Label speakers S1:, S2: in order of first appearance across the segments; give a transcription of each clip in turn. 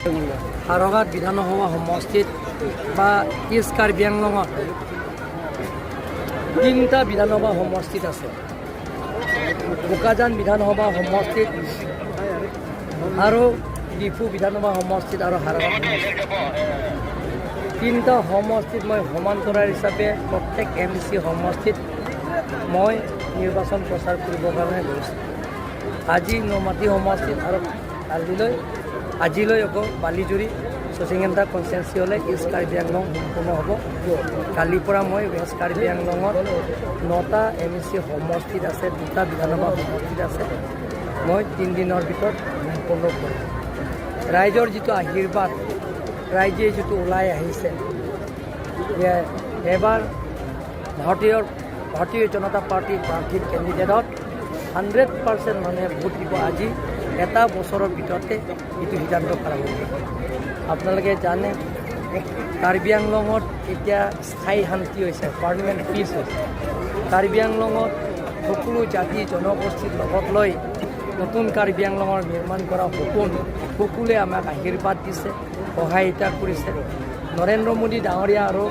S1: হাৰঘাট বিধানসভা সমষ্টিত বা ইষ্ট কাৰ্বি আংলঙত 3টা বিধানসভা সমষ্টিত আছে। বোকাজান বিধানসভা সমষ্টিত আৰু ডিফু বিধানসভা সমষ্টিত আৰু হাৰঘাট 3টা সমষ্টিত মই সমান্তৰাল হিচাপে প্ৰত্যেক MC সমষ্টিত মই নিৰ্বাচন প্ৰচাৰ কৰিবৰ কাৰণে গৈছোঁ। আজি নমাটি সমষ্টিত আৰু আজিলৈ আকৌ বালিজুৰি শশীকেন্দ্ৰা কনষ্টিটুৱেঞ্চি ইষ্ট কাৰ্বি আংলং সম্পূৰ্ণ হ'ব। কালিৰ পৰা মই ৱেষ্ট কাৰ্বি আংলঙত 9টা MC সমষ্টিত আছে, 2টা বিধানসভা সমষ্টিত আছে। মই 3 দিনৰ ভিতৰত সম্পূৰ্ণ কৰিম। ৰাইজৰ যিটো আশীৰ্বাদ, ৰাইজে যিটো ওলাই আহিছে, এবাৰ ভাৰতীয় জনতা পাৰ্টীৰ প্ৰাৰ্থীৰ কেণ্ডিডেটত 100% মানুহে ভোট দিব। আজি এটা বছৰৰ ভিতৰতে এইটো সিদ্ধান্ত কৰা হ'ব। আপোনালোকে জানে কাৰ্বি আংলঙত এতিয়া স্থায়ী শান্তি হৈছে, পাৰ্মানেণ্ট পিচ হৈছে। কাৰ্বি আংলঙত সকলো জাতি জনগোষ্ঠীৰ লগত লৈ নতুন কাৰ্বি আংলঙৰ নিৰ্মাণ কৰা সপোন সকলোৱে আমাক আশীৰ্বাদ দিছে, সহায়তা কৰিছে। নৰেন্দ্ৰ মোদী ডাঙৰীয়া আৰু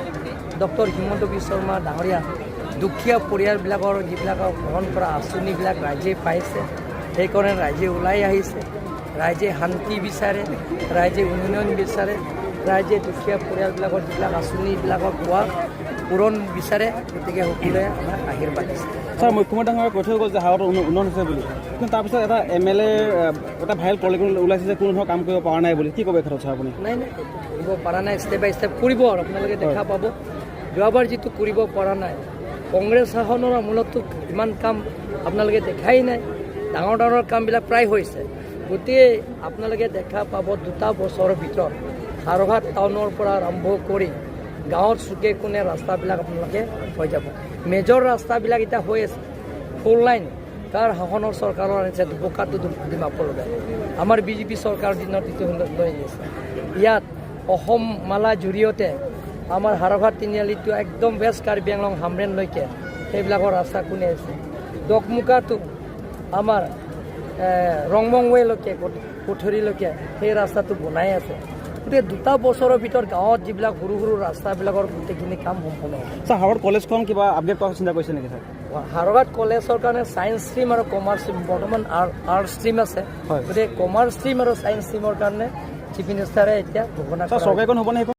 S1: ডক্টৰ হিমন্ত বিশ্ব শৰ্মা ডাঙৰীয়া দুখীয়া পৰিয়ালবিলাকৰ যিবিলাকক গ্ৰহণ কৰা আঁচনিবিলাক ৰাইজে পাইছে, সেইকাৰণে ৰাইজে ওলাই আহিছে। ৰাইজে শান্তি বিচাৰে, ৰাইজে উন্নয়ন বিচাৰে, ৰাইজে দুখীয়া পৰিয়ালবিলাকৰ যিবিলাক আঁচনিবিলাকক পোৱা পূৰণ বিচাৰে। গতিকে সকলোৱে আমাক আশীৰ্বাদ দিছে।
S2: ছাৰ, মুখ্যমন্ত্ৰী ডাঙৰীয়াই কৈ থৈ গ'ল যে হাৰত উন্নয়ন হৈছে বুলি, কিন্তু তাৰপিছত এটা MLA এটা ভাইৰেল কলিং ওলাইছে যে কোনো ধৰণৰ কাম কৰিব পৰা নাই বুলি। কি ক'ব এই ক্ষেত্ৰত ছাৰ আপুনি?
S1: নাই, কৰিব পৰা নাই, ষ্টেপ বাই ষ্টেপ কৰিব আৰু আপোনালোকে দেখা পাব। যোৱাবাৰ যিটো কৰিব পৰা নাই, কংগ্ৰেছ শাসনৰ আমোলতো ইমান কাম আপোনালোকে দেখাই নাই। ডাঙৰ কামবিলাক প্ৰায় হৈছে। গতিকে আপোনালোকে দেখা পাব 2টা বছৰৰ ভিতৰত হাৰঘাট টাউনৰ পৰা আৰম্ভ কৰি গাঁৱৰ চুকে কোণে ৰাস্তাবিলাক আপোনালোকে হৈ যাব। মেজৰ ৰাস্তাবিলাক এতিয়া হৈ আছে। 4 লাইন কাৰ শাসনৰ চৰকাৰৰ আনিছে, বোকাটো ডিমাপুৰলৈ। আমাৰ BJP চৰকাৰৰ দিনত এইটো লৈ আছে। ইয়াত অসম মালা জৰিয়তে আমাৰ হাৰঘাট তিনিআলিটো একদম ৱেষ্ট কাৰ্বি আংলং হামৰেনলৈকে সেইবিলাকৰ ৰাস্তা কোনে আছে। দকমুকাটো আমাৰ ৰংমংৱেলৈকে কোঠৰীলৈকে সেই ৰাস্তাটো বনাই আছে। গতিকে 2টা বছৰৰ ভিতৰত গাঁৱত যিবিলাক সৰু ৰাস্তাবিলাকৰ গোটেইখিনি কাম সম্পূৰ্ণ হ'ব।
S2: ছাৰ, হাৰত কলেজখন কিবা আপডেট কৰাৰ চিন্তা কৰিছে নেকি ছাৰ?
S1: হাৰঘাট কলেজৰ কাৰণে ছায়েন্স ষ্ট্ৰীম আৰু কমাৰ্চ ষ্ট্ৰীম, বৰ্তমান আৰ্টছ ষ্ট্ৰীম আছে। গতিকে কমাৰ্চ ষ্ট্ৰীম আৰু ছায়েন্স ষ্ট্ৰীমৰ কাৰণে চিফ মিনিষ্টাৰে এতিয়া ঘোষণা
S2: চৰকাৰীখন হ'বনে?